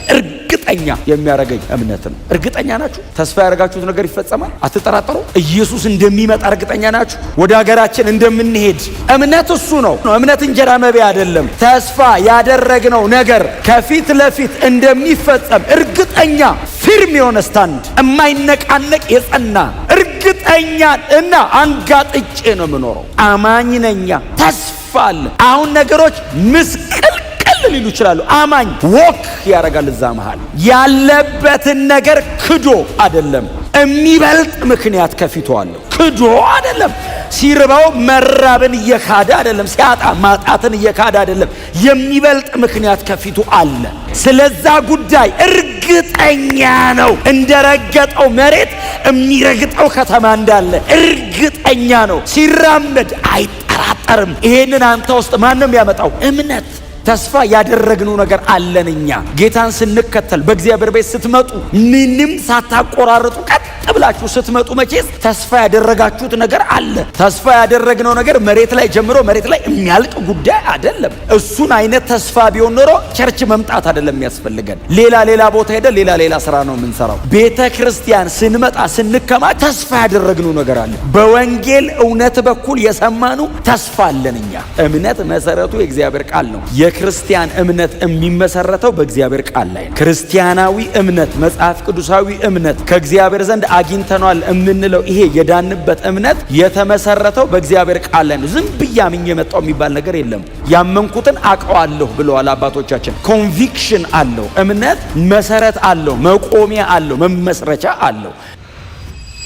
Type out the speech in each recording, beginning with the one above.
እርግጠኛ የሚያረጋኝ እምነት ነው። እርግጠኛ ናችሁ? ተስፋ ያደረጋችሁት ነገር ይፈጸማል? አትጠራጠሩ። ኢየሱስ እንደሚመጣ እርግጠኛ ናችሁ? ወደ ሀገራችን እንደምንሄድ እምነት እሱ ነው። እምነት እንጀራ መብያ አይደለም። ተስፋ ያደረግነው ነገር ከፊት ለፊት እንደሚፈጸም እርግጠኛ ፊርም የሆነ ስታንድ የማይነቃነቅ የጸና እርግጠኛ እና አንጋጥጬ ነው የምኖረው። አማኝ ነኛ። ተስፋ አለ። አሁን ነገሮች ምስቅልቅል ሊሉ ይችላሉ። አማኝ ወክ ያደርጋል። እዛ መሃል ያለበትን ነገር ክዶ አይደለም፣ የሚበልጥ ምክንያት ከፊቱ አለው። ክዶ አይደለም። ሲርበው መራብን እየካደ አይደለም፣ ሲያጣ ማጣትን እየካደ አይደለም። የሚበልጥ ምክንያት ከፊቱ አለ። ስለዛ ጉዳይ እርግጠኛ ነው። እንደረገጠው መሬት የሚረግጠው ከተማ እንዳለ እርግጠኛ ነው። ሲራመድ አይጠራጠርም። ይሄንን አንተ ውስጥ ማንም ያመጣው እምነት ተስፋ ያደረግነው ነገር አለን። እኛ ጌታን ስንከተል በእግዚአብሔር ቤት ስትመጡ ምንም ሳታቆራርጡ ቀጥ ብላችሁ ስትመጡ መቼስ ተስፋ ያደረጋችሁት ነገር አለ። ተስፋ ያደረግነው ነገር መሬት ላይ ጀምሮ መሬት ላይ የሚያልቅ ጉዳይ አይደለም። እሱን አይነት ተስፋ ቢሆን ኖሮ ቸርች መምጣት አይደለም የሚያስፈልገን። ሌላ ቦታ ሄደ ሌላ ስራ ነው የምንሰራው። ቤተ ክርስቲያን ስንመጣ ስንከማች ተስፋ ያደረግነው ነገር አለ። በወንጌል እውነት በኩል የሰማኑ ተስፋ አለን። እኛ እምነት መሰረቱ የእግዚአብሔር ቃል ነው። የክርስቲያን እምነት የሚመሰረተው በእግዚአብሔር ቃል ላይ ነው። ክርስቲያናዊ እምነት፣ መጽሐፍ ቅዱሳዊ እምነት ከእግዚአብሔር ዘንድ አግኝተናል የምንለው ይሄ የዳንበት እምነት የተመሰረተው በእግዚአብሔር ቃል ላይ ነው። ዝም ብዬ አምኜ የመጣው የሚባል ነገር የለም። ያመንኩትን አውቀዋለሁ ብለዋል አባቶቻችን። ኮንቪክሽን አለው። እምነት መሰረት አለው፣ መቆሚያ አለው፣ መመስረቻ አለው።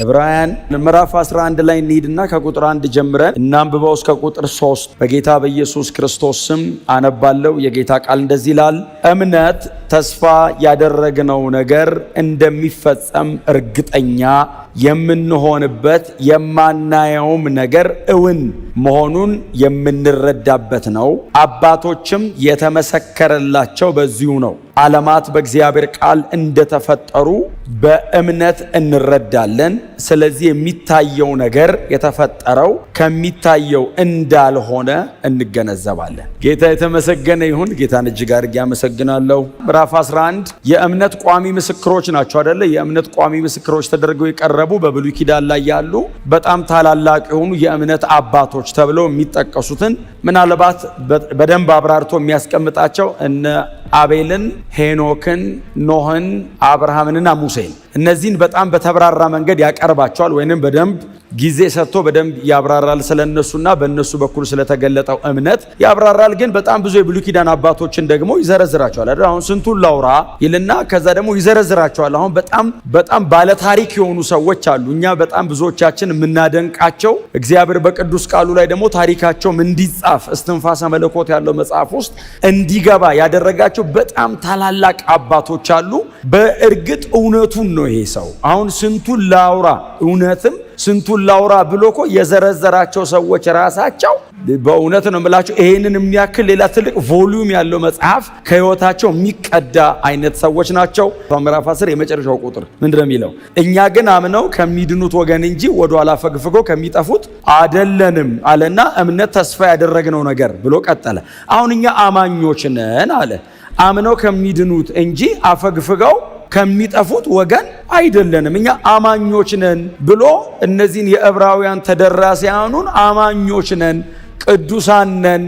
ዕብራውያን ምዕራፍ 11 ላይ እንሂድና ከቁጥር 1 ጀምረን እናንብበው እስከ ቁጥር 3 በጌታ በኢየሱስ ክርስቶስ ስም አነባለሁ። የጌታ ቃል እንደዚህ ይላል። እምነት ተስፋ ያደረግነው ነገር እንደሚፈጸም እርግጠኛ የምንሆንበት የማናየውም ነገር እውን መሆኑን የምንረዳበት ነው። አባቶችም የተመሰከረላቸው በዚሁ ነው። ዓለማት በእግዚአብሔር ቃል እንደተፈጠሩ በእምነት እንረዳለን። ስለዚህ የሚታየው ነገር የተፈጠረው ከሚታየው እንዳልሆነ እንገነዘባለን። ጌታ የተመሰገነ ይሁን። ጌታን እጅግ አድርጌ አመሰግናለሁ። ምዕራፍ 11 የእምነት ቋሚ ምስክሮች ናቸው አይደለ? የእምነት ቋሚ ምስክሮች ተደርገው የቀረቡ በብሉይ ኪዳን ላይ ያሉ በጣም ታላላቅ የሆኑ የእምነት አባቶች ተብለው የሚጠቀሱትን ምናልባት በደንብ አብራርቶ የሚያስቀምጣቸው እነ አቤልን፣ ሄኖክን፣ ኖህን፣ አብርሃምንና ሙሴን እነዚህን በጣም በተብራራ መንገድ ያቀርባቸዋል። ወይንም በደንብ ጊዜ ሰጥቶ በደንብ ያብራራል። ስለነሱና በእነሱ በኩል ስለተገለጠው እምነት ያብራራል። ግን በጣም ብዙ የብሉይ ኪዳን አባቶችን ደግሞ ይዘረዝራቸዋል አይደል? አሁን ስንቱን ላውራ ይልና ከዛ ደግሞ ይዘረዝራቸዋል። አሁን በጣም ባለታሪክ የሆኑ ሰዎች አሉ። እኛ በጣም ብዙዎቻችን የምናደንቃቸው እግዚአብሔር በቅዱስ ቃሉ ላይ ደግሞ ታሪካቸውም እንዲጻፍ እስትንፋሰ መለኮት ያለው መጽሐፍ ውስጥ እንዲገባ ያደረጋቸው በጣም ታላላቅ አባቶች አሉ። በእርግጥ እውነቱን ነው ይሄ ሰው። አሁን ስንቱን ላውራ እውነትም ስንቱን ላውራ ብሎ እኮ የዘረዘራቸው ሰዎች ራሳቸው በእውነት ነው የምላቸው ይሄንን የሚያክል ሌላ ትልቅ ቮሊዩም ያለው መጽሐፍ ከህይወታቸው የሚቀዳ አይነት ሰዎች ናቸው። ምዕራፍ 10 የመጨረሻው ቁጥር ምንድነው የሚለው? እኛ ግን አምነው ከሚድኑት ወገን እንጂ ወደ ኋላ ፈግፍገው ከሚጠፉት አይደለንም አለና እምነት ተስፋ ያደረግነው ነገር ብሎ ቀጠለ። አሁን እኛ አማኞች ነን አለ። አምነው ከሚድኑት እንጂ አፈግፍገው ከሚጠፉት ወገን አይደለንም። እኛ አማኞች ነን ብሎ እነዚህን የዕብራውያን ተደራሲያኑን አማኞች ነን፣ ቅዱሳን ነን፣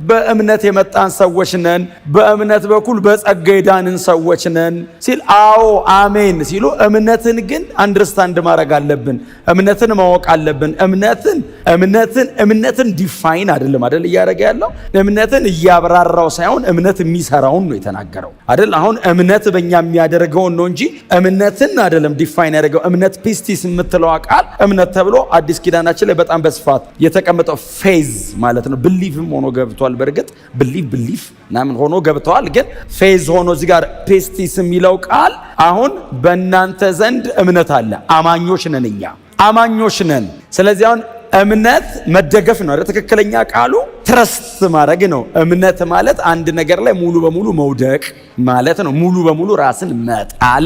በእምነት የመጣን ሰዎች ነን፣ በእምነት በኩል በጸጋ የዳንን ሰዎች ነን ሲል አዎ አሜን ሲሉ እምነትን ግን አንደርስታንድ ማድረግ አለብን። እምነትን ማወቅ አለብን። እምነትን ዲፋይን አይደለም አይደል እያደረገ ያለው እምነትን እያብራራው ሳይሆን እምነት የሚሰራውን ነው የተናገረው አይደል? አሁን እምነት በእኛ የሚያደርገውን ነው እንጂ እምነትን አይደለም ዲፋይን ያደርገው። እምነት ፒስቲስ የምትለው ቃል እምነት ተብሎ አዲስ ኪዳናችን ላይ በጣም በስፋት የተቀመጠው ፌዝ ማለት ነው። ብሊፍም ሆኖ ገብቷል። በእርግጥ ብሊፍ ናምን ሆኖ ገብተዋል። ግን ፌዝ ሆኖ እዚህ ጋር ፔስቲስ የሚለው ቃል አሁን በእናንተ ዘንድ እምነት አለ። አማኞች ነን፣ እኛ አማኞች ነን። ስለዚህ አሁን እምነት መደገፍ ነው። ትክክለኛ ቃሉ ትረስት ማድረግ ነው። እምነት ማለት አንድ ነገር ላይ ሙሉ በሙሉ መውደቅ ማለት ነው። ሙሉ በሙሉ ራስን መጣል፣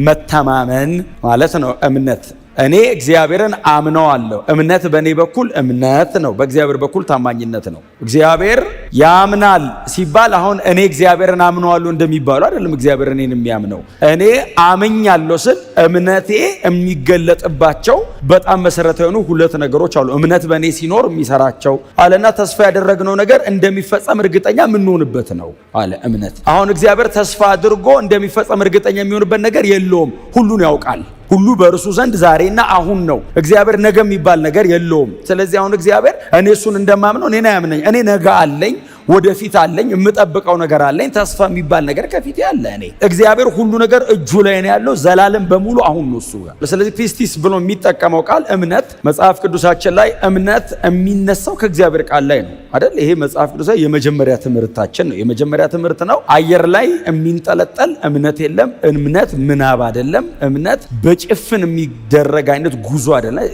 መተማመን ማለት ነው እምነት እኔ እግዚአብሔርን አምነዋለሁ። እምነት በእኔ በኩል እምነት ነው፣ በእግዚአብሔር በኩል ታማኝነት ነው። እግዚአብሔር ያምናል ሲባል አሁን እኔ እግዚአብሔርን አምነዋለሁ እንደሚባለው አይደለም። እግዚአብሔር እኔን የሚያምነው እኔ አምኛለሁ ስል እምነቴ የሚገለጥባቸው በጣም መሰረታዊ የሆኑ ሁለት ነገሮች አሉ። እምነት በእኔ ሲኖር የሚሰራቸው አለና ተስፋ ያደረግነው ነገር እንደሚፈጸም እርግጠኛ የምንሆንበት ነው አለ እምነት። አሁን እግዚአብሔር ተስፋ አድርጎ እንደሚፈጸም እርግጠኛ የሚሆንበት ነገር የለውም። ሁሉን ያውቃል። ሁሉ በእርሱ ዘንድ ዛሬና አሁን ነው። እግዚአብሔር ነገ የሚባል ነገር የለውም። ስለዚህ አሁን እግዚአብሔር እኔ እሱን እንደማምነው እኔን አያምነኝ። እኔ ነገ አለኝ፣ ወደፊት አለኝ፣ የምጠብቀው ነገር አለኝ፣ ተስፋ የሚባል ነገር ከፊት ያለ እኔ። እግዚአብሔር ሁሉ ነገር እጁ ላይ ነው ያለው፣ ዘላለም በሙሉ አሁን ነው እሱ ጋር። ስለዚህ ፒስቲስ ብሎ የሚጠቀመው ቃል እምነት መጽሐፍ ቅዱሳችን ላይ እምነት የሚነሳው ከእግዚአብሔር ቃል ላይ ነው አይደል? ይሄ መጽሐፍ ቅዱሳዊ የመጀመሪያ ትምህርታችን ነው። የመጀመሪያ ትምህርት ነው። አየር ላይ የሚንጠለጠል እምነት የለም። እምነት ምናብ አይደለም። እምነት በጭፍን የሚደረግ አይነት ጉዞ አይደለም።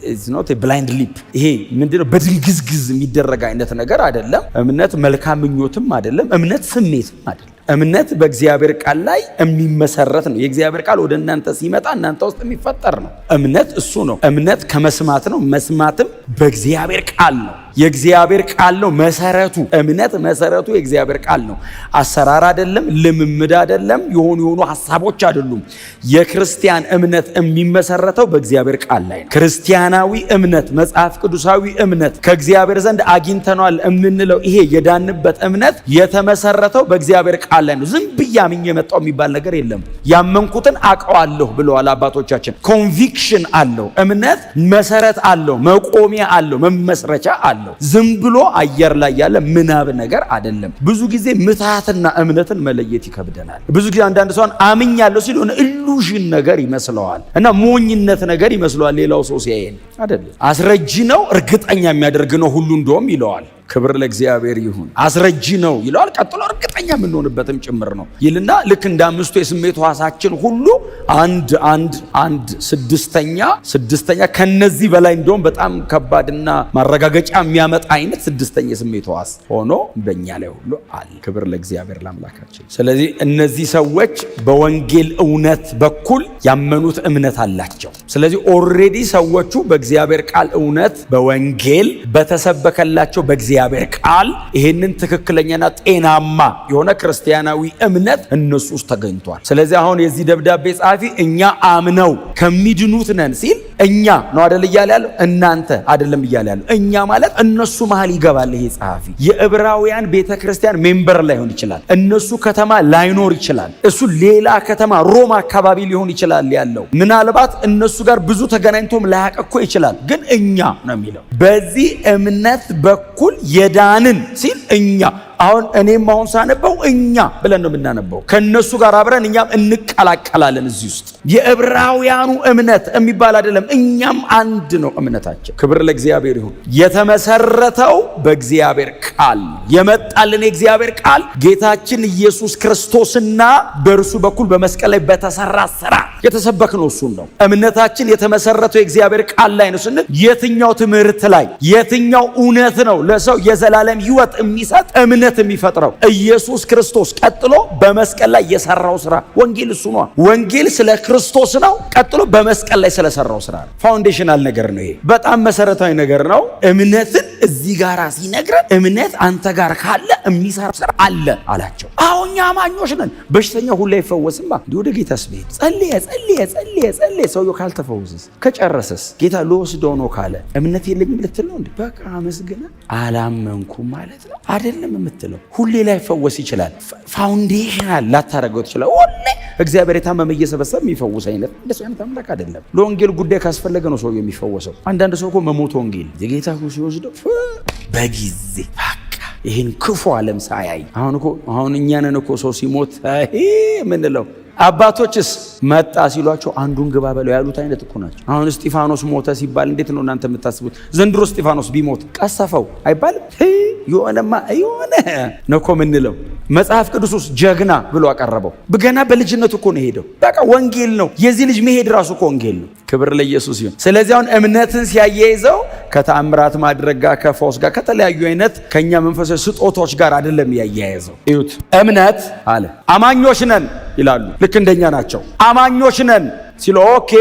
it's not a blind leap። ይሄ ምንድነው? በድንግዝግዝ የሚደረግ አይነት ነገር አይደለም። እምነት መልካም ምኞትም አይደለም። እምነት ስሜትም አይደለም። እምነት በእግዚአብሔር ቃል ላይ የሚመሰረት ነው። የእግዚአብሔር ቃል ወደ እናንተ ሲመጣ እናንተ ውስጥ የሚፈጠር ነው። እምነት እሱ ነው። እምነት ከመስማት ነው። መስማትም በእግዚአብሔር ቃል ነው። የእግዚአብሔር ቃል ነው መሰረቱ። እምነት መሰረቱ የእግዚአብሔር ቃል ነው። አሰራር አይደለም፣ ልምምድ አይደለም፣ የሆኑ ሐሳቦች አይደሉም። የክርስቲያን እምነት የሚመሰረተው በእግዚአብሔር ቃል ላይ ነው። ክርስቲያናዊ እምነት፣ መጽሐፍ ቅዱሳዊ እምነት፣ ከእግዚአብሔር ዘንድ አግኝተናል የምንለው ይሄ የዳንበት እምነት የተመሰረተው በእግዚአብሔር ቃል ላይ ነው። ዝም ብዬ አምኜ የመጣው የሚባል ነገር የለም። ያመንኩትን አውቀዋለሁ ብለዋል አባቶቻችን። ኮንቪክሽን አለው እምነት፣ መሰረት አለው፣ መቆሚያ አለው፣ መመስረቻ አለው። ዝም ብሎ አየር ላይ ያለ ምናብ ነገር አይደለም። ብዙ ጊዜ ምትሃትና እምነትን መለየት ይከብደናል። ብዙ ጊዜ አንዳንድ ሰው አምኛለሁ ሲል ሆነ ኢሉዥን ነገር ይመስለዋል እና ሞኝነት ነገር ይመስለዋል። ሌላው ሰው ሲያየን አይደለም። አስረጂ ነው፣ እርግጠኛ የሚያደርግ ነው ሁሉ እንደውም ይለዋል። ክብር ለእግዚአብሔር ይሁን። አስረጂ ነው ይለዋል። ቀጥሎ እርግጠኛ የምንሆንበትም ጭምር ነው ይልና ልክ እንደ አምስቱ የስሜት ሕዋሳችን ሁሉ አንድ ስድስተኛ ከነዚህ በላይ እንደውም በጣም ከባድና ማረጋገጫ የሚያመጣ አይነት ስድስተኛ የስሜት ሕዋስ ሆኖ በእኛ ላይ ሁሉ አለ። ክብር ለእግዚአብሔር ለአምላካችን። ስለዚህ እነዚህ ሰዎች በወንጌል እውነት በኩል ያመኑት እምነት አላቸው። ስለዚህ ኦልሬዲ ሰዎቹ በእግዚአብሔር ቃል እውነት በወንጌል በተሰበከላቸው በእግዚአብሔር ቃል ይሄንን ትክክለኛና ጤናማ የሆነ ክርስቲያናዊ እምነት እነሱ ውስጥ ተገኝቷል። ስለዚህ አሁን የዚህ ደብዳቤ ጸሐፊ እኛ አምነው ከሚድኑት ነን ሲል እኛ ነው አይደል እያለ ያለው፣ እናንተ አይደለም እያለ ያለው። እኛ ማለት እነሱ መሃል ይገባል። ይሄ ጸሐፊ የዕብራውያን ቤተክርስቲያን ሜምበር ላይሆን ይችላል። እነሱ ከተማ ላይኖር ይችላል። እሱ ሌላ ከተማ ሮም አካባቢ ሊሆን ይችላል ያለው። ምናልባት እነሱ ጋር ብዙ ተገናኝቶም ላያውቅ እኮ ይችላል። ግን እኛ ነው የሚለው። በዚህ እምነት በኩል የዳንን ሲል እኛ አሁን እኔም አሁን ሳነበው እኛ ብለን ነው የምናነበው። ከነሱ ጋር አብረን እኛም እንቀላቀላለን እዚህ ውስጥ። የዕብራውያኑ እምነት የሚባል አይደለም። እኛም አንድ ነው እምነታችን። ክብር ለእግዚአብሔር ይሁን። የተመሰረተው በእግዚአብሔር ቃል የመጣልን የእግዚአብሔር ቃል ጌታችን ኢየሱስ ክርስቶስና በእርሱ በኩል በመስቀል ላይ በተሰራ ስራ የተሰበክነው እሱን ነው። እምነታችን የተመሰረተው የእግዚአብሔር ቃል ላይ ነው ስንል የትኛው ትምህርት ላይ የትኛው እውነት ነው ለሰው የዘላለም ሕይወት የሚሰጥ እምነት የሚፈጥረው? ኢየሱስ ክርስቶስ ቀጥሎ በመስቀል ላይ የሰራው ስራ። ወንጌል እሱ ነው። ወንጌል ስለ ክርስቶስ ነው። ቀጥሎ በመስቀል ላይ ስለሰራው ስራ ነው። ፋውንዴሽናል ነገር ነው። ይሄ በጣም መሰረታዊ ነገር ነው። እምነትን እዚህ ጋር ሲነግረን እምነት አንተ ጋር ካለ የሚሰራ ስራ አለ አላቸው። አሁን እኛ አማኞች ነን። በሽተኛ ሁሉ አይፈወስማ። ወደ ጌታ ስቤት ጸልየ ሰውየው ካልተፈወሰስ ከጨረሰስ ጌታ ልወስደው ነው ካለ እምነት የለኝም ልትል ነው እንዴ? በቃ አመስግነ አላመንኩም ማለት ነው አይደለም የምትለው። ሁሌ ላይፈወስ ይችላል። ፋውንዴሽናል ላታረገው ትችላል። ሁሌ እግዚአብሔር የታመመ እየሰበሰበ የሚፈውስ አይነት እንደሱ አይነት አምላክ አይደለም። ለወንጌል ጉዳይ ካስፈለገ ነው ሰው የሚፈወሰው። አንዳንድ ሰው እኮ መሞት ወንጌል የጌታ ሲወስደው በጊዜ ይህን ክፉ ዓለም ሳያይ አሁን እኛንን እኮ ሰው ሲሞት ምንለው አባቶችስ መጣ ሲሏቸው አንዱን ግባ በለው ያሉት አይነት እኮ ናቸው። አሁን እስጢፋኖስ ሞተ ሲባል እንዴት ነው እናንተ የምታስቡት? ዘንድሮ እስጢፋኖስ ቢሞት ቀሰፈው አይባልም? የሆነ ነው እኮ ምንለው። መጽሐፍ ቅዱስ ውስጥ ጀግና ብሎ አቀረበው። ገና በልጅነቱ እኮ ነው ሄደው። በቃ ወንጌል ነው። የዚህ ልጅ መሄድ ራሱ እኮ ወንጌል ነው። ክብር ለኢየሱስ ይሁን። ስለዚህ አሁን እምነትን ሲያያይዘው ከተአምራት ማድረግ ጋር፣ ከፈውስ ጋር፣ ከተለያዩ አይነት ከኛ መንፈሳዊ ስጦታዎች ጋር አይደለም ያያይዘው። እዩት። እምነት አለ አማኞች ነን ይላሉ። ልክ እንደኛ ናቸው። አማኞች ነን ሲሉ ኦኬ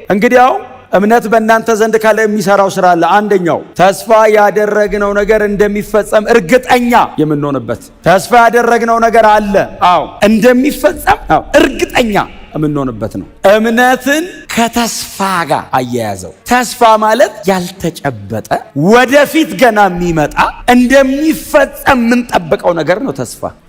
እንግዲያው እምነት በእናንተ ዘንድ ካለ የሚሰራው ስራ አለ። አንደኛው ተስፋ ያደረግነው ነገር እንደሚፈጸም እርግጠኛ የምንሆንበት። ተስፋ ያደረግነው ነገር አለ፣ እንደሚፈጸም እርግጠኛ የምንሆንበት ነው። እምነትን ከተስፋ ጋር አያያዘው። ተስፋ ማለት ያልተጨበጠ ወደፊት ገና የሚመጣ እንደሚፈጸም የምንጠብቀው ነገር ነው።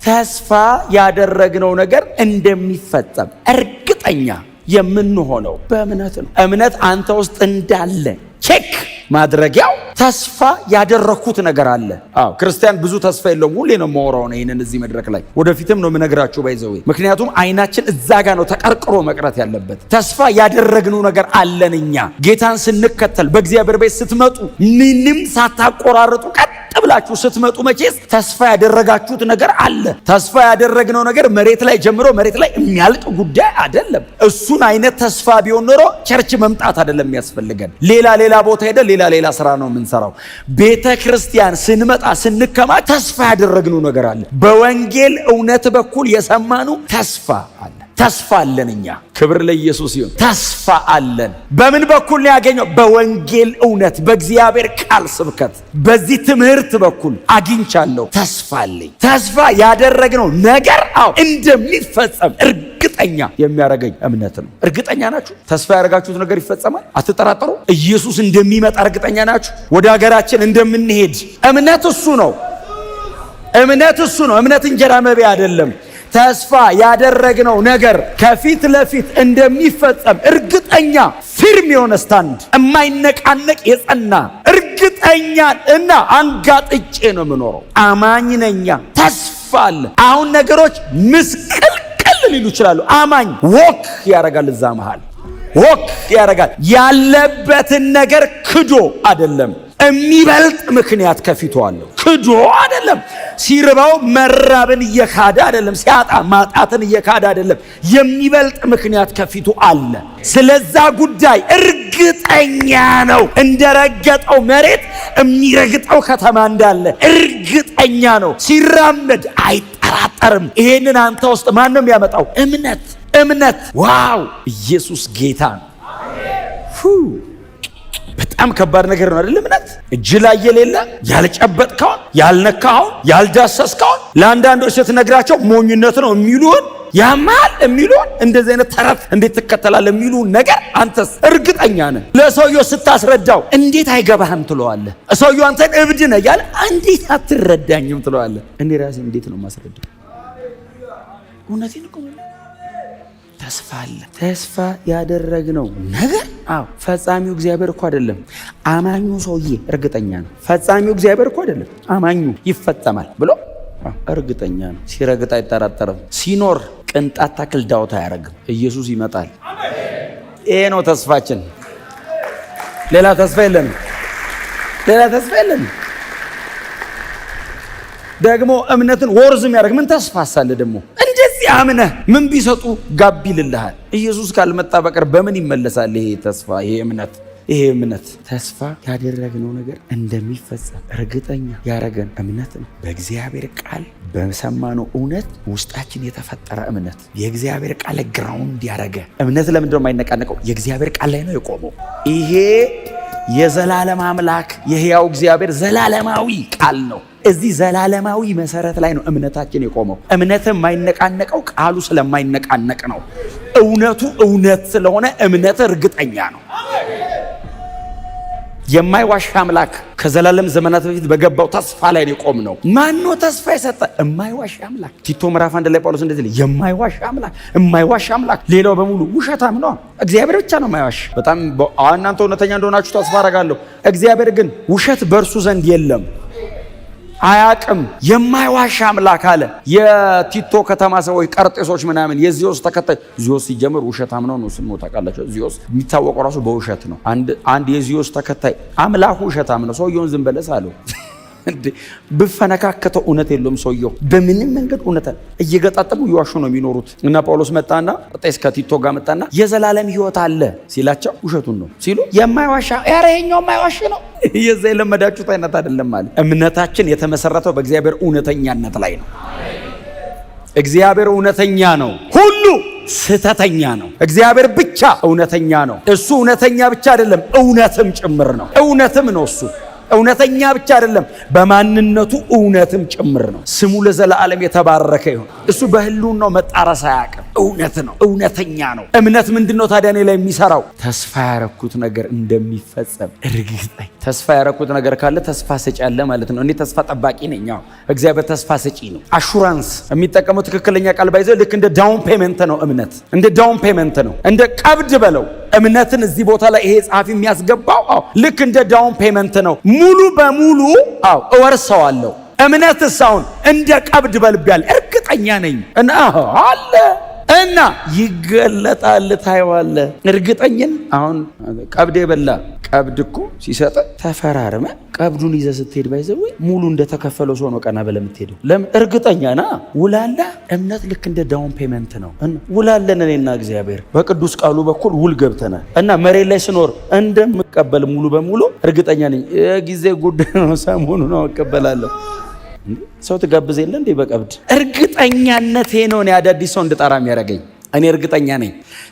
ተስፋ ያደረግነው ነገር እንደሚፈጸም እርግጠኛ የምንሆነው በእምነት ነው። እምነት አንተ ውስጥ እንዳለ ቼክ ማድረጊያው ተስፋ ያደረኩት ነገር አለ። ክርስቲያን ብዙ ተስፋ የለውም። ሁሌ ነው የማወራው ይሄንን እዚህ መድረክ ላይ ወደፊትም ነው የምነግራችሁ ባይዘው። ምክንያቱም አይናችን እዛ ጋር ነው ተቀርቅሮ መቅረት ያለበት። ተስፋ ያደረግነው ነገር አለን። እኛ ጌታን ስንከተል በእግዚአብሔር ቤት ስትመጡ ምንም ሳታቆራርጡ ቀጥ ብላችሁ ስትመጡ መቼስ ተስፋ ያደረጋችሁት ነገር አለ። ተስፋ ያደረግነው ነገር መሬት ላይ ጀምሮ መሬት ላይ የሚያልቅ ጉዳይ አይደለም። እሱን አይነት ተስፋ ቢሆን ኖሮ ቸርች መምጣት አይደለም የሚያስፈልገን። ሌላ ቦታ ሄደ ሌላ ስራ ነው የምንሰራው። ቤተ ክርስቲያን ስንመጣ ስንከማች ተስፋ ያደረግነው ነገር አለ። በወንጌል እውነት በኩል የሰማነው ተስፋ አለ። ተስፋ አለን እኛ። ክብር ለኢየሱስ ይሁን። ተስፋ አለን። በምን በኩል ነው ያገኘው? በወንጌል እውነት፣ በእግዚአብሔር ቃል ስብከት፣ በዚህ ትምህርት በኩል አግኝቻለሁ። ተስፋ አለኝ። ተስፋ ያደረግነው ነገር እንደሚፈጸም እርግጠኛ የሚያደርገኝ እምነት ነው። እርግጠኛ ናችሁ? ተስፋ ያደረጋችሁት ነገር ይፈጸማል። አትጠራጠሩ። ኢየሱስ እንደሚመጣ እርግጠኛ ናችሁ? ወደ ሀገራችን እንደምንሄድ እምነት እሱ ነው። እምነት እንጀራ መብያ አይደለም። ተስፋ ያደረግነው ነገር ከፊት ለፊት እንደሚፈጸም እርግጠኛ ፊርም የሆነ ስታንድ፣ የማይነቃነቅ የጸና እርግጠኛ እና አንጋጥጬ ነው የምኖረው። አማኝ ነኛ። ተስፋ አለ። አሁን ነገሮች ምስቅልቅል ሊሉ ይችላሉ። አማኝ ወክ ያደርጋል። እዛ መሃል ወክ ያደርጋል። ያለበትን ነገር ክዶ አይደለም። የሚበልጥ ምክንያት ከፊቱ አለው። ክዶ አይደለም። ሲርባው መራብን እየካደ አይደለም። ሲያጣ ማጣትን እየካደ አይደለም። የሚበልጥ ምክንያት ከፊቱ አለ። ስለዛ ጉዳይ እርግጠኛ ነው። እንደረገጠው መሬት የሚረግጠው ከተማ እንዳለ እርግጠኛ ነው። ሲራመድ አይጠራጠርም። ይሄንን አንተ ውስጥ ማን ነው የሚያመጣው? እምነት። ዋው! ኢየሱስ ጌታ ነው። በጣም ከባድ ነገር ነው አይደል? እምነት እጅ ላይ የሌለ ያልጨበጥከውን፣ ያልነካኸውን፣ ያልዳሰስከውን ለአንዳንዶች ስትነግራቸው ሞኝነት ነው የሚሉን፣ ያማል የሚሉን፣ እንደዚህ አይነት ተረት እንዴት ትከተላለህ የሚሉን ነገር አንተስ እርግጠኛ ነህ። ለሰውየው ስታስረዳው እንዴት አይገባህም ትለዋለህ። ሰውየው አንተን እብድ ነህ እያለ እንዴት አትረዳኝም ትለዋለህ። እኔ ራሴ እንዴት ነው ማስረዳው? እውነቴን እኮ ተስፋ አለ። ተስፋ ያደረግነው ነገር ፈጻሚው እግዚአብሔር እኮ አይደለም። አማኙ ሰውዬ እርግጠኛ ነው። ፈጻሚው እግዚአብሔር እኮ አይደለም። አማኙ ይፈጸማል ብሎ እርግጠኛ ነው። ሲረግጥ አይጠራጠርም። ሲኖር ቅንጣት ታክል ዳውት አያደርግም። ኢየሱስ ይመጣል። ይሄ ነው ተስፋችን። ሌላ ተስፋ የለንም። ደግሞ እምነትን ወርዝ የሚያደርግ ምን ተስፋ አለ ደግሞ? እንደዚህ አምነህ ምን ቢሰጡ ጋብ ይልልሃል? ኢየሱስ ካልመጣ በቀር በምን ይመለሳል? ይሄ ተስፋ፣ ይሄ እምነት ተስፋ ያደረግነው ነገር እንደሚፈጸም እርግጠኛ ያደረገን እምነት ነው። በእግዚአብሔር ቃል በሰማነው እውነት ውስጣችን የተፈጠረ እምነት፣ የእግዚአብሔር ቃል ግራውንድ ያደረገ እምነት። ለምንድን ነው የማይነቃነቀው? የእግዚአብሔር ቃል ላይ ነው የቆመው። ይሄ የዘላለም አምላክ የሕያው እግዚአብሔር ዘላለማዊ ቃል ነው። እዚህ ዘላለማዊ መሰረት ላይ ነው እምነታችን የቆመው። እምነት የማይነቃነቀው ቃሉ ስለማይነቃነቅ ነው። እውነቱ እውነት ስለሆነ እምነት እርግጠኛ ነው። የማይዋሽ አምላክ ከዘላለም ዘመናት በፊት በገባው ተስፋ ላይ ነው የቆምነው። ማን ነው ተስፋ የሰጠ? የማይዋሽ አምላክ። ቲቶ ምዕራፍ 1 ላይ ጳውሎስ እንደዚህ የማይዋሽ አምላክ ሌላው በሙሉ ውሸታም ነው። እግዚአብሔር ብቻ ነው የማይዋሽ። በጣም እናንተ እውነተኛ እንደሆናችሁ ተስፋ አደርጋለሁ። እግዚአብሔር ግን ውሸት በእርሱ ዘንድ የለም፣ አያቅም። የማይዋሽ አምላክ አለ። የቲቶ ከተማ ሰዎች ቀርጤሶች ምናምን የዚዮስ ተከታይ፣ ዚዮስ ሲጀምር ውሸታም ነው ስሙ ታውቃላችሁ። ዚዮስ የሚታወቀው ራሱ በውሸት ነው። አንድ የዚዮስ ተከታይ አምላኩ ውሸታም ነው። ሰውየውን ዝም በለስ አለው። ብፈነካከተው እውነት የለውም ሰውየው። በምንም መንገድ እውነት እየገጣጠሙ ይዋሹ ነው የሚኖሩት። እና ጳውሎስ መጣና ጤስ ከቲቶ ጋር መጣና የዘላለም ሕይወት አለ ሲላቸው ውሸቱን ነው ሲሉ የማይዋሻ ያረኛው የማይዋሽ ነው። የዛ የለመዳችሁት አይነት አይደለም ማለት። እምነታችን የተመሰረተው በእግዚአብሔር እውነተኛነት ላይ ነው። እግዚአብሔር እውነተኛ ነው። ሁሉ ስህተተኛ ነው። እግዚአብሔር ብቻ እውነተኛ ነው። እሱ እውነተኛ ብቻ አይደለም፣ እውነትም ጭምር ነው። እውነትም ነው እሱ እውነተኛ ብቻ አይደለም፣ በማንነቱ እውነትም ጭምር ነው። ስሙ ለዘላለም የተባረከ ይሁን። እሱ በህልውናው መጣረስ አያውቅም። እውነት ነው፣ እውነተኛ ነው። እምነት ምንድነው ታዲያ እኔ ላይ የሚሰራው? ተስፋ ያረኩት ነገር እንደሚፈጸም እርግጠኛ። ተስፋ ያረኩት ነገር ካለ ተስፋ ሰጪ አለ ማለት ነው። እኔ ተስፋ ጠባቂ ነኝ። እግዚአብሔር ተስፋ ሰጪ ነው። አሹራንስ የሚጠቀመው ትክክለኛ ቃል ባይዘው ልክ እንደ ዳውን ፔመንት ነው። እምነት እንደ ዳውን ፔመንት ነው፣ እንደ ቀብድ በለው። እምነትን እዚህ ቦታ ላይ ይሄ ጸሐፊ የሚያስገባው ልክ እንደ ዳውን ፔመንት ነው። ሙሉ በሙሉ እወርሰዋለሁ። እምነትስ አሁን እንደ ቀብድ በልብ ያለ እርግጠኛ ነኝ እና አለ እና ይገለጣል፣ ታየዋለህ። እርግጠኝን አሁን ቀብድ የበላ ቀብድ እኮ ሲሰጥ ተፈራርመ ቀብዱን ይዘህ ስትሄድ ባይዘው ሙሉ እንደተከፈለው ሰው ነው ቀና ብለህ የምትሄደው። ለምን? እርግጠኛ ና ውላላ። እምነት ልክ እንደ ዳውን ፔመንት ነው። ውላለን እኔና እግዚአብሔር በቅዱስ ቃሉ በኩል ውል ገብተናል እና መሬት ላይ ስኖር እንደምቀበል ሙሉ በሙሉ እርግጠኛ ነኝ። የጊዜ ጉዳይ ነው፣ ሰሞኑ ነው እቀበላለሁ። ሰው ትጋብዝ የለ እንዴ በቀብድ? እርግጠኛነቴ ነው እኔ አዳዲስ ሰው እንድጠራ የሚያደርገኝ። እኔ እርግጠኛ ነኝ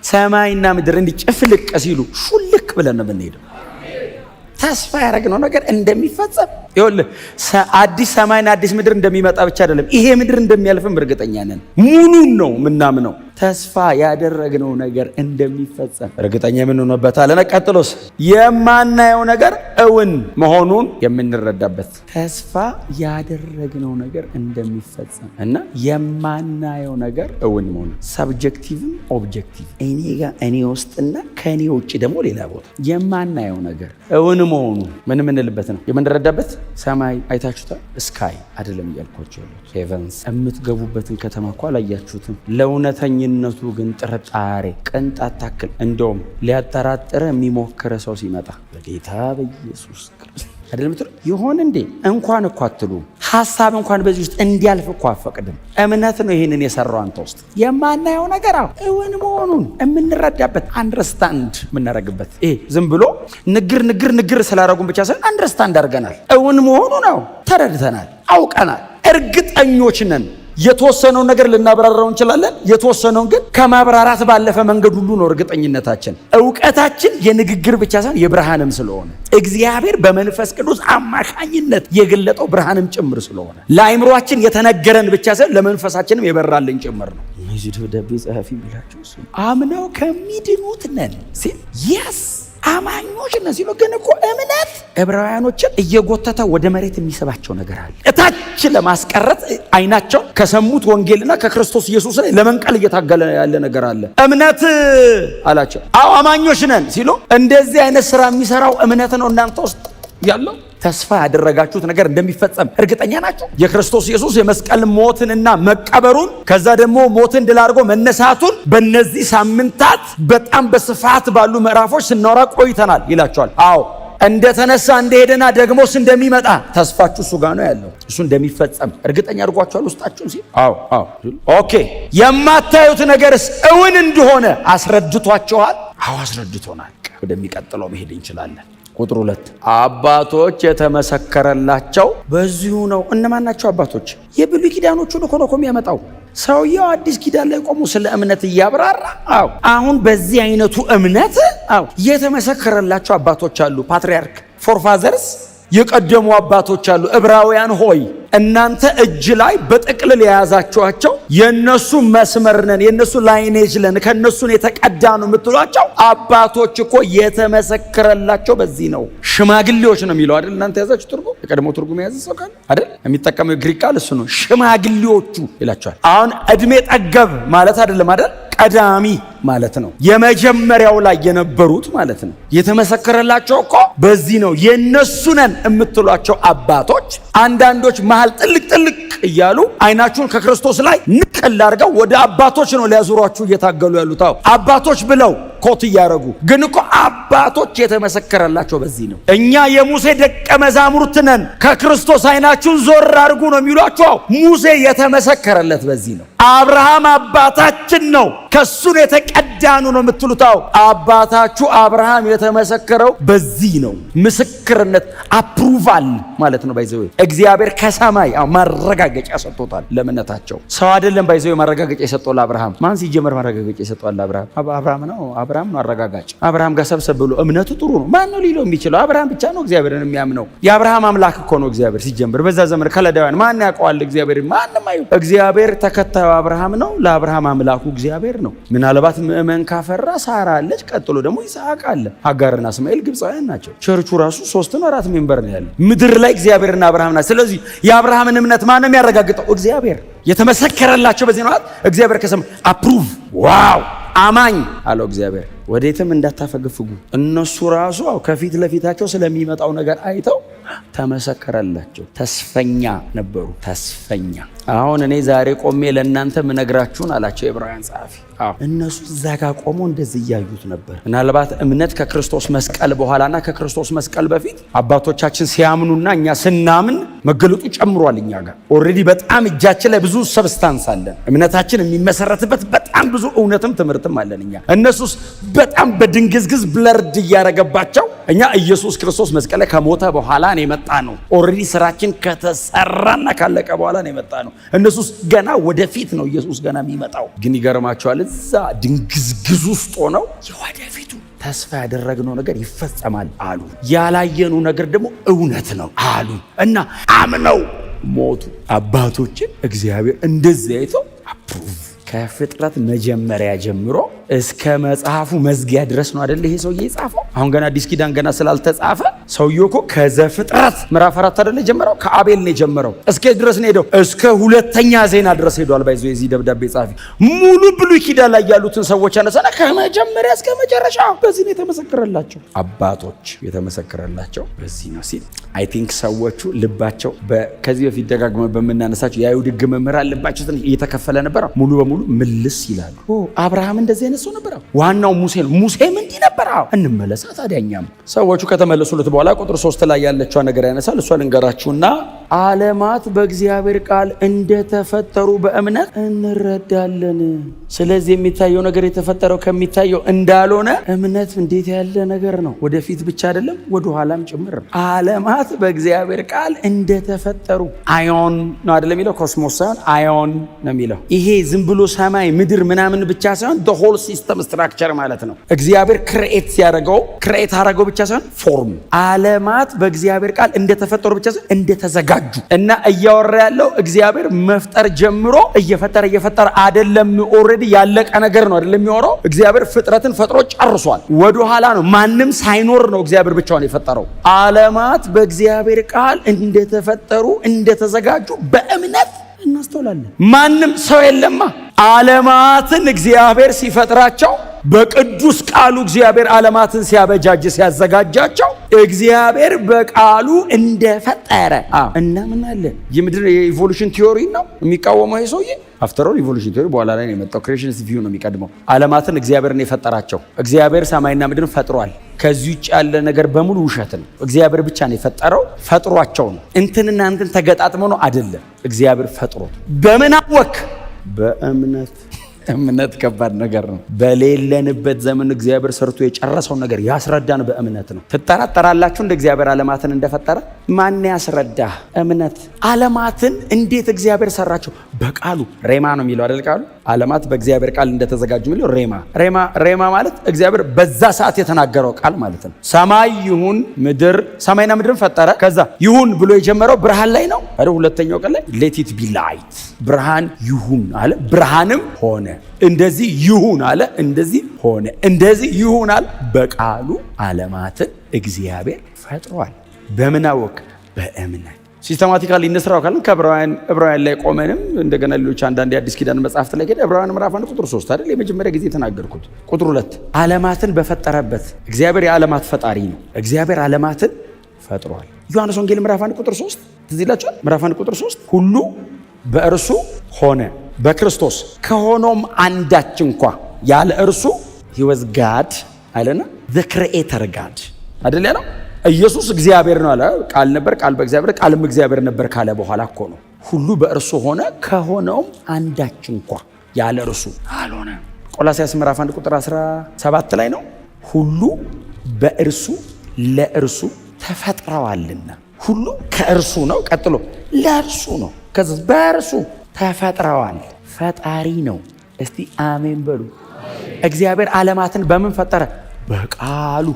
ሰማይና ምድር እንዲጨፍልቅ ሲሉ ሹልክ ብለን ነው የምንሄደው። ተስፋ ያደረግነው ነገር እንደሚፈጸም ይኸውልህ፣ አዲስ ሰማይና አዲስ ምድር እንደሚመጣ ብቻ አይደለም፣ ይሄ ምድር እንደሚያልፍም እርግጠኛ ነን። ሙሉን ነው ምናምነው። ተስፋ ያደረግነው ነገር እንደሚፈጸም እርግጠኛ የምንሆንበት አለና፣ ቀጥሎስ የማናየው ነገር እውን መሆኑን የምንረዳበት። ተስፋ ያደረግነው ነገር እንደሚፈጸም እና የማናየው ነገር እውን መሆኑን፣ ሰብጀክቲቭም ኦብጀክቲቭ፣ እኔ ጋር እኔ ውስጥና ከእኔ ውጭ ደግሞ ሌላ ቦታ የማናየው ነገር እውን መሆኑ ምን የምንልበት ነው የምንረዳበት። ሰማይ አይታችሁታል? ስካይ አይደለም እያልኳቸው ያሉት ሄቨንስ። የምትገቡበትን ከተማ እኮ አላያችሁትም። ለእውነተኝነቱ ግን ጥርጣሬ ቅንጣት ታክል እንደውም ሊያጠራጥረ የሚሞክረ ሰው ሲመጣ በጌታ በኢየሱስ ክርስቶስ አይደለም ትሉ ይሆን እንዴ እንኳን እኮ አትሉ። ሐሳብ እንኳን በዚህ ውስጥ እንዲያልፍ እኮ አፈቅድም። እምነት ነው ይሄንን የሰራው አንተ ውስጥ የማናየው ነገር እውን መሆኑን የምንረዳበት፣ አንደርስታንድ የምናረግበት። ይሄ ዝም ብሎ ንግር ስላረጉን ብቻ ሳይሆን አንደርስታንድ አድርገናል። እውን መሆኑ ነው ተረድተናል፣ አውቀናል፣ እርግጠኞች ነን። የተወሰነውን ነገር ልናብራራው እንችላለን። የተወሰነውን ግን ከማብራራት ባለፈ መንገድ ሁሉ ነው እርግጠኝነታችን። እውቀታችን የንግግር ብቻ ሳይሆን የብርሃንም ስለሆነ እግዚአብሔር በመንፈስ ቅዱስ አማካኝነት የገለጠው ብርሃንም ጭምር ስለሆነ ለአይምሮአችን የተነገረን ብቻ ሳይሆን ለመንፈሳችንም የበራልን ጭምር ነው። እዚህ ደብዳቤ ጸሐፊ ብላችሁ አምነው ከሚድኑት ነን ሲል ያስ አማኞች ነን ሲሉ ግን እኮ እምነት ዕብራውያኖችን እየጎተተ ወደ መሬት የሚስባቸው ነገር አለ። እታች ለማስቀረት አይናቸው ከሰሙት ወንጌልና ከክርስቶስ ኢየሱስ ላይ ለመንቀል እየታገለ ያለ ነገር አለ። እምነት አላቸው። አዎ አማኞች ነን ሲሉ እንደዚህ አይነት ስራ የሚሰራው እምነት ነው እናንተ ውስጥ ያለው። ተስፋ ያደረጋችሁት ነገር እንደሚፈጸም እርግጠኛ ናችሁ። የክርስቶስ ኢየሱስ የመስቀል ሞትንና መቀበሩን ከዛ ደግሞ ሞትን ድል አድርጎ መነሳቱን በእነዚህ ሳምንታት በጣም በስፋት ባሉ ምዕራፎች ስናወራ ቆይተናል ይላቸዋል። አዎ እንደተነሳ እንደሄደና ደግሞስ እንደሚመጣ ተስፋችሁ እሱ ጋር ነው ያለው። እሱ እንደሚፈጸም እርግጠኛ አድርጓችኋል ውስጣችሁን ሲል አዎ ኦኬ። የማታዩት ነገርስ እውን እንደሆነ አስረድቷችኋል? አዎ አስረድቶናል። ወደሚቀጥለው መሄድ እንችላለን። ቁጥር 2 አባቶች የተመሰከረላቸው በዚሁ ነው። እነማን ናቸው አባቶች? የብሉይ ኪዳኖቹን እኮ ነው የሚያመጣው። ሰውየው አዲስ ኪዳን ላይ ቆሙ ስለ እምነት እያብራራ አሁን በዚህ አይነቱ እምነት የተመሰከረላቸው አባቶች አሉ። ፓትሪያርክ ፎርፋዘርስ የቀደሙ አባቶች አሉ። ዕብራውያን ሆይ እናንተ እጅ ላይ በጥቅልል የያዛችኋቸው የነሱ መስመር ነን፣ የነሱ ላይኔጅ ነን፣ ከነሱን የተቀዳ ነው የምትሏቸው አባቶች እኮ የተመሰከረላቸው በዚህ ነው። ሽማግሌዎች ነው የሚለው አይደል? እናንተ ያዛችሁ ትርጉም፣ የቀድሞ ትርጉም የያዘ ሰው ካለ አይደል የሚጠቀመው ግሪክ ቃል እሱ ነው። ሽማግሌዎቹ ይላቸዋል። አሁን እድሜ ጠገብ ማለት አይደለም አይደል? ቀዳሚ ማለት ነው። የመጀመሪያው ላይ የነበሩት ማለት ነው። የተመሰከረላቸው እኮ በዚህ ነው። የነሱ ነን የምትሏቸው አባቶች አንዳንዶች መሃል ጥልቅ እያሉ አይናችሁን ከክርስቶስ ላይ ንቅል አድርገው ወደ አባቶች ነው ሊያዙሯችሁ እየታገሉ ያሉት። አባቶች ብለው ኮት እያደረጉ ግን እኮ አባቶች የተመሰከረላቸው በዚህ ነው። እኛ የሙሴ ደቀ መዛሙርት ነን፣ ከክርስቶስ አይናችሁን ዞር አድርጉ ነው የሚሏቸው። ሙሴ የተመሰከረለት በዚህ ነው። አብርሃም አባታችን ነው፣ ከሱን የተቀዳኑ ነው የምትሉታው። አባታችሁ አብርሃም የተመሰከረው በዚህ ነው። ምስክርነት አፕሩቫል ማለት ነው። ባይዘው እግዚአብሔር ከሰማይ ማረጋገጫ ሰጥቶታል ለእምነታቸው። ሰው አይደለም ባይዘው ማረጋገጫ የሰጠው ለአብርሃም። ማን ሲጀመር ማረጋገጫ የሰጠው ለአብርሃም? አብርሃም ነው። አብርሃም ነው አረጋጋጭ። አብርሃም ጋር ሰብሰብ ብሎ እምነቱ ጥሩ ነው። ማን ነው ሊለው የሚችለው? አብርሃም ብቻ ነው እግዚአብሔርን የሚያምነው። የአብርሃም አምላክ እኮ ነው እግዚአብሔር። ሲጀምር በዛ ዘመን ከለዳውያን ማን ያውቀዋል እግዚአብሔር? ማንም አይው። እግዚአብሔር ተከታዩ አብርሃም ነው። ለአብርሃም አምላኩ እግዚአብሔር ነው። ምናልባት ምእመን ካፈራ ሳራ አለች፣ ቀጥሎ ደግሞ ይስሐቅ አለ። ሀጋርና እስማኤል ግብፃውያን ናቸው። ቸርቹ ራሱ 3 ነው 4 ሜምበር ነው ያለው። ምድር ላይ እግዚአብሔርና አብርሃም ናቸው። ስለዚህ የአብርሃምን እምነት ማንም ያረጋግጠው? እግዚአብሔር። የተመሰከረላቸው በዚህ ነው። እግዚአብሔር ከሰማይ አፕሩቭ ዋው አማኝ አለው እግዚአብሔር። ወዴትም እንዳታፈገፍጉ። እነሱ ራሱ ከፊት ለፊታቸው ስለሚመጣው ነገር አይተው ተመሰከረላቸው። ተስፈኛ ነበሩ። ተስፈኛ። አሁን እኔ ዛሬ ቆሜ ለእናንተ ምነግራችሁን አላቸው የዕብራውያን ጸሐፊ። እነሱ እዛ ጋር ቆመው እንደዚህ እያዩት ነበር። ምናልባት እምነት ከክርስቶስ መስቀል በኋላና ከክርስቶስ መስቀል በፊት አባቶቻችን ሲያምኑና እኛ ስናምን መገለጡ ጨምሯል። እኛ ጋር ኦልሬዲ በጣም እጃችን ላይ ብዙ ሰብስታንስ አለን። እምነታችን የሚመሰረትበት በጣም ብዙ እውነትም ትምህርትም አለን። እኛ እነሱስ በጣም በድንግዝግዝ ብለርድ እያረገባቸው፣ እኛ ኢየሱስ ክርስቶስ መስቀል ላይ ከሞተ በኋላ ነው የመጣ ነው። ኦልሬዲ ስራችን ከተሰራና ካለቀ በኋላ ነው የመጣ ነው። እነሱስ ገና ወደፊት ነው ኢየሱስ ገና የሚመጣው። ግን ይገርማቸዋል። እዛ ድንግዝግዝ ውስጥ ሆነው የወደፊቱ ተስፋ ያደረግነው ነገር ይፈጸማል አሉ። ያላየኑ ነገር ደግሞ እውነት ነው አሉ እና አምነው ሞቱ። አባቶችን እግዚአብሔር እንደዚህ አይቶ አፕሩቭ ከፍጥረት መጀመሪያ ጀምሮ እስከ መጽሐፉ መዝጊያ ድረስ ነው አይደል? ይሄ ሰውዬ የጻፈው። አሁን ገና አዲስ ኪዳን ገና ስላልተጻፈ ሰውዬው እኮ ከዘፍጥረት ምዕራፍ 4 አይደል የጀመረው? ከአቤል ነው የጀመረው። እስከ ድረስ ነው ሄደው እስከ ሁለተኛ ዜና ድረስ ሄዷል። ባይዘው የዚህ ደብዳቤ ጻፊ ሙሉ ብሉይ ኪዳን ላይ ያሉትን ሰዎች አነሳና ከመጀመሪያ እስከ መጨረሻ በዚህ ነው የተመሰከረላቸው። አባቶች የተመሰከረላቸው በዚህ ነው ሲል አይ ቲንክ ሰዎቹ ልባቸው ከዚህ በፊት ደጋግመን በምናነሳቸው የአይሁድ ሕግ መምህራን ልባቸው እየተከፈለ ነበር። ሙሉ በሙሉ ምልስ ይላሉ። አብርሃም እንደዚህ ሰው ነበር። ዋናው ሙሴ ነው። ሙሴም እንዲህ ነበር። እንመለሳ ታዲያ እኛም። ሰዎቹ ከተመለሱለት በኋላ ቁጥር 3 ላይ ያለችው ነገር ያነሳል። እሷ ልንገራችሁና ዓለማት በእግዚአብሔር ቃል እንደተፈጠሩ በእምነት እንረዳለን። ስለዚህ የሚታየው ነገር የተፈጠረው ከሚታየው እንዳልሆነ እምነት እንዴት ያለ ነገር ነው! ወደፊት ብቻ አይደለም ወደ ኋላም ጭምር። ዓለማት በእግዚአብሔር ቃል እንደተፈጠሩ አዮን ነው አይደለም የሚለው፣ ኮስሞስ ሳይሆን አዮን ነው የሚለው። ይሄ ዝም ብሎ ሰማይ ምድር ምናምን ብቻ ሳይሆን the whole system structure ማለት ነው። እግዚአብሔር ክሬኤት ሲያደርገው ክሬኤት አደረገው ብቻ ሳይሆን ፎርም። ዓለማት በእግዚአብሔር ቃል እንደተፈጠሩ ብቻ ሳይሆን እንደተዘጋጁ እና እያወራ ያለው እግዚአብሔር መፍጠር ጀምሮ እየፈጠረ አይደለም። ኦልሬዲ ያለቀ ነገር ነው አይደለም የሚወራው። እግዚአብሔር ፍጥረትን ፈጥሮ ጨርሷል። ወደ ኋላ ነው። ማንም ሳይኖር ነው እግዚአብሔር ብቻውን የፈጠረው። ዓለማት በእግዚአብሔር ቃል እንደተፈጠሩ እንደተዘጋጁ በእምነት እናስተውላለን። ማንም ሰው የለማ። ዓለማትን እግዚአብሔር ሲፈጥራቸው በቅዱስ ቃሉ እግዚአብሔር ዓለማትን ሲያበጃጅ ሲያዘጋጃቸው እግዚአብሔር በቃሉ እንደፈጠረ እናምናለን። የምድር የኢቮሉሽን ቲዮሪ ነው የሚቃወመው ይሄ ሰውዬ። አፍተር ኦል ኢቮሉሽን ቲዮሪ በኋላ ላይ ነው የመጣው። ክሬሽንስ ቪው ነው የሚቀድመው። ዓለማትን እግዚአብሔር ነው የፈጠራቸው። እግዚአብሔር ሰማይና ምድርን ፈጥሯል። ከዚህ ውጭ ያለ ነገር በሙሉ ውሸት ነው። እግዚአብሔር ብቻ ነው የፈጠረው። ፈጥሯቸው ነው። እንትንና እንትን ተገጣጥመው ነው አይደለም። እግዚአብሔር ፈጥሮት። በምን አወክ? በእምነት። እምነት ከባድ ነገር ነው። በሌለንበት ዘመን እግዚአብሔር ሰርቶ የጨረሰው ነገር ያስረዳን በእምነት ነው። ትጠራጠራላችሁ እንደ እግዚአብሔር ዓለማትን እንደፈጠረ? ማን ያስረዳ? እምነት። ዓለማትን እንዴት እግዚአብሔር ሰራቸው? በቃሉ። ሬማ ነው የሚለው አይደል ቃሉ? ዓለማት በእግዚአብሔር ቃል እንደተዘጋጁ የሚለው ሬማ ማለት እግዚአብሔር በዛ ሰዓት የተናገረው ቃል ማለት ነው። ሰማይ ይሁን ምድር፣ ሰማይና ምድርን ፈጠረ። ከዛ ይሁን ብሎ የጀመረው ብርሃን ላይ ነው አይደል? ሁለተኛው ቀን ላይ ሌት ኢት ቢ ላይት፣ ብርሃን ይሁን አለ፣ ብርሃንም ሆነ። እንደዚህ ይሁን አለ፣ እንደዚህ ሆነ። እንደዚህ ይሁን አለ። በቃሉ ዓለማትን እግዚአብሔር ፈጥሯል። በምን አወቅ? በእምነት። ሲስተማቲካሊ እንስራው ካልን ከዕብራውያን ላይ ቆመንም እንደገና ሌሎች አንዳንድ የአዲስ ኪዳን መጽሐፍት ላይ ሄደ ዕብራውያን ምዕራፍ 1 ቁጥር 3 አይደል የመጀመሪያ ጊዜ የተናገርኩት። ቁጥር 2 ዓለማትን በፈጠረበት እግዚአብሔር የዓለማት ፈጣሪ ነው። እግዚአብሔር ዓለማትን ፈጥሯል። ዮሐንስ ወንጌል ምዕራፍ 1 ቁጥር 3 ትዝ ይላችኋል። ምዕራፍ 1 ቁጥር 3 ሁሉ በእርሱ ሆነ፣ በክርስቶስ ከሆኖም አንዳች እንኳ ያለ እርሱ he was God አለና the creator God አይደል ያለው። ኢየሱስ እግዚአብሔር ነው አለ። ቃል ነበር፣ ቃል በእግዚአብሔር፣ ቃልም እግዚአብሔር ነበር ካለ በኋላ እኮ ነው ሁሉ በእርሱ ሆነ፣ ከሆነውም አንዳች እንኳ ያለ እርሱ አልሆነ። ቆላስይስ ምዕራፍ 1 ቁጥር 17 ላይ ነው። ሁሉ በእርሱ ለእርሱ ተፈጥረዋልና። ሁሉ ከእርሱ ነው፣ ቀጥሎ ለእርሱ ነው፣ ከዚህ በእርሱ ተፈጥረዋል። ፈጣሪ ነው። እስቲ አሜን በሉ። እግዚአብሔር ዓለማትን በምን ፈጠረ? በቃሉ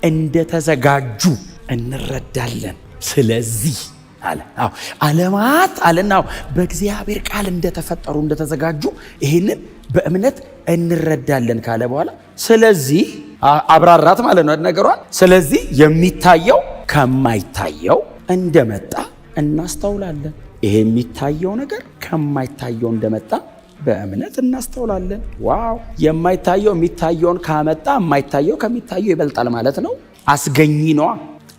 እንደተዘጋጁ እንረዳለን። ስለዚህ አለ ዓለማት አለና በእግዚአብሔር ቃል እንደተፈጠሩ እንደተዘጋጁ ይህንን በእምነት እንረዳለን ካለ በኋላ ስለዚህ አብራራት ማለት ነው ነገሯን። ስለዚህ የሚታየው ከማይታየው እንደመጣ እናስተውላለን። ይሄ የሚታየው ነገር ከማይታየው እንደመጣ በእምነት እናስተውላለን። ዋው! የማይታየው የሚታየውን ካመጣ የማይታየው ከሚታየው ይበልጣል ማለት ነው። አስገኝ ነዋ፣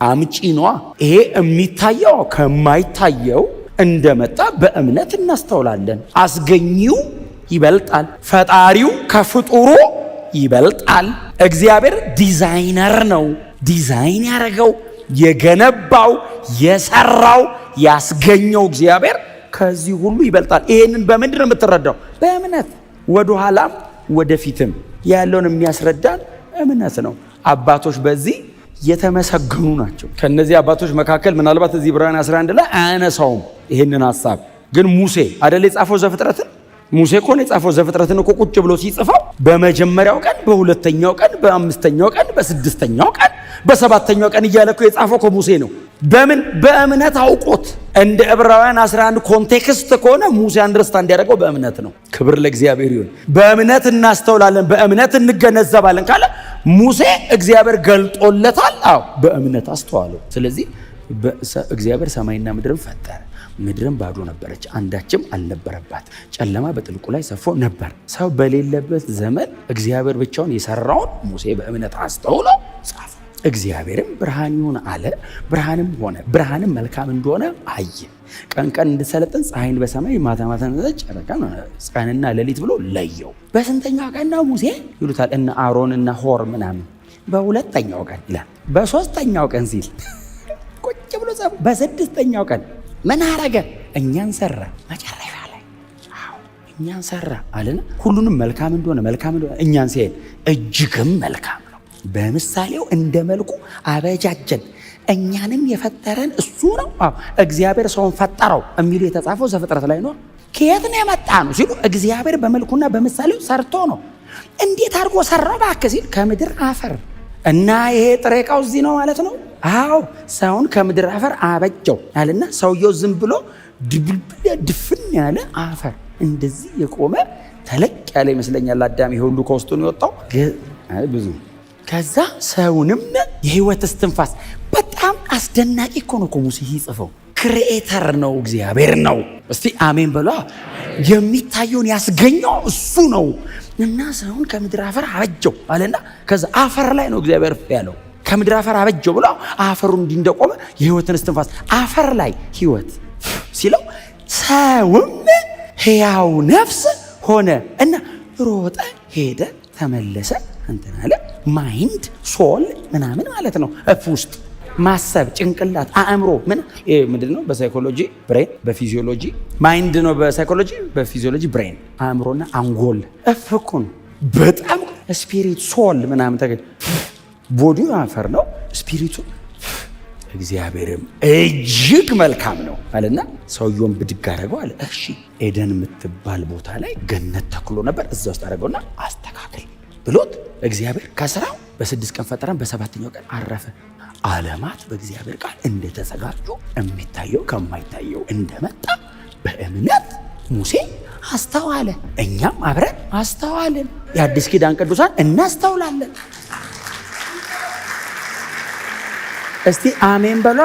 አምጪ ነዋ። ይሄ የሚታየው ከማይታየው እንደመጣ በእምነት እናስተውላለን። አስገኚው ይበልጣል፣ ፈጣሪው ከፍጡሩ ይበልጣል። እግዚአብሔር ዲዛይነር ነው። ዲዛይን ያደረገው የገነባው የሰራው ያስገኘው እግዚአብሔር ከዚህ ሁሉ ይበልጣል። ይሄንን በምንድን ነው የምትረዳው? በእምነት። ወደ ኋላም ወደፊትም ያለውን የሚያስረዳን እምነት ነው። አባቶች በዚህ የተመሰገኑ ናቸው። ከነዚህ አባቶች መካከል ምናልባት እዚህ ዕብራውያን 11 ላይ አያነሳውም ይሄንን ሐሳብ፣ ግን ሙሴ አይደል የጻፈው ዘፍጥረትን? ሙሴ እኮ ነው የጻፈው ዘፍጥረትን እኮ ቁጭ ብሎ ሲጽፈው በመጀመሪያው ቀን፣ በሁለተኛው ቀን፣ በአምስተኛው ቀን፣ በስድስተኛው ቀን፣ በሰባተኛው ቀን እያለ እኮ የጻፈው እኮ ሙሴ ነው። በምን? በእምነት አውቆት። እንደ ዕብራውያን 11 ኮንቴክስት ከሆነ ሙሴ አንደርስታንድ ያደረገው በእምነት ነው። ክብር ለእግዚአብሔር ይሁን። በእምነት እናስተውላለን፣ በእምነት እንገነዘባለን ካለ ሙሴ እግዚአብሔር ገልጦለታል። አዎ በእምነት አስተዋለው። ስለዚህ እግዚአብሔር ሰማይና ምድርን ፈጠረ። ምድርን ባዶ ነበረች፣ አንዳችም አልነበረባት። ጨለማ በጥልቁ ላይ ሰፎ ነበር። ሰው በሌለበት ዘመን እግዚአብሔር ብቻውን የሰራውን ሙሴ በእምነት አስተውሎ ጻፈ። እግዚአብሔርም ብርሃን ይሁን አለ፣ ብርሃንም ሆነ። ብርሃንም መልካም እንደሆነ አየ። ቀን ቀን እንድሰለጥን ፀሐይን በሰማይ ማታ ማታ ጨረቃን ቀንና ሌሊት ብሎ ለየው። በስንተኛው ቀን ነው ሙሴ ይሉታል እነ አሮን እና ሆር ምናምን። በሁለተኛው ቀን ይላል። በሶስተኛው ቀን ሲል ቁጭ ብሎ ጻፈ። በስድስተኛው ቀን ምን አረገ? እኛን ሰራ። መጨረሻ ላይ እኛን ሰራ አለና ሁሉንም መልካም እንደሆነ እኛን ሲያይ እጅግም መልካም ነው። በምሳሌው እንደ መልኩ አበጃጀን። እኛንም የፈጠረን እሱ ነው። እግዚአብሔር ሰውን ፈጠረው የሚሉ የተጻፈው ዘፍጥረት ላይ ነው። ከየት ነው የመጣ ነው ሲሉ እግዚአብሔር በመልኩና በምሳሌው ሰርቶ ነው። እንዴት አድርጎ ሰራው እባክህ ሲል ከምድር አፈር እና ይሄ ጥሬ ዕቃው እዚህ ነው ማለት ነው። አዎ ሰውን ከምድር አፈር አበጀው አለና ሰውየው ዝም ብሎ ድፍን ያለ አፈር እንደዚህ የቆመ ተለቅ ያለ ይመስለኛል። አዳም ይሄ ሁሉ ከውስጡ ነው የወጣው ብዙ። ከዛ ሰውንም የህይወት እስትንፋስ። በጣም አስደናቂ እኮ ነው ሙሴ ይጽፈው። ክሪኤተር ነው እግዚአብሔር ነው። እስቲ አሜን በሏ። የሚታየውን ያስገኘው እሱ ነው እና ሰውን ከምድር አፈር አበጀው አለና ከዛ አፈር ላይ ነው እግዚአብሔር ያለው። ከምድር አፈር አበጀው ብሎ አፈሩ እንዲህ እንደቆመ የህይወትን እስትንፋስ አፈር ላይ ህይወት ሲለው ሰውም ሕያው ነፍስ ሆነ እና ሮጠ፣ ሄደ፣ ተመለሰ እንትን አለ። ማይንድ ሶል ምናምን ማለት ነው። እፍ ውስጥ ማሰብ፣ ጭንቅላት፣ አእምሮ ምንድን ነው? በሳይኮሎጂ ብሬን፣ በፊዚዮሎጂ ማይንድ ነው። በሳይኮሎጂ በፊዚዮሎጂ ብሬን፣ አእምሮና አንጎል። እፍ እኮ ነው በጣም ስፒሪት ሶል ምናምን ተገ ቦዲው አፈር ነው፣ ስፒሪቱ እግዚአብሔርም እጅግ መልካም ነው አለና ሰውየውን ብድግ አደረገው አለ። እሺ ኤደን የምትባል ቦታ ላይ ገነት ተክሎ ነበር፣ እዛ ውስጥ አደረገውና አስተካክል ብሎት እግዚአብሔር ከስራው በ6 ቀን ፈጠረን፣ በሰባተኛው ቀን አረፈ። ዓለማት በእግዚአብሔር ቃል እንደተዘጋጁ የሚታየው ከማይታየው እንደመጣ በእምነት ሙሴ አስተዋለ። እኛም አብረን አስተዋልን። የአዲስ ኪዳን ቅዱሳን እናስተውላለን። እስቲ አሜን በሏ።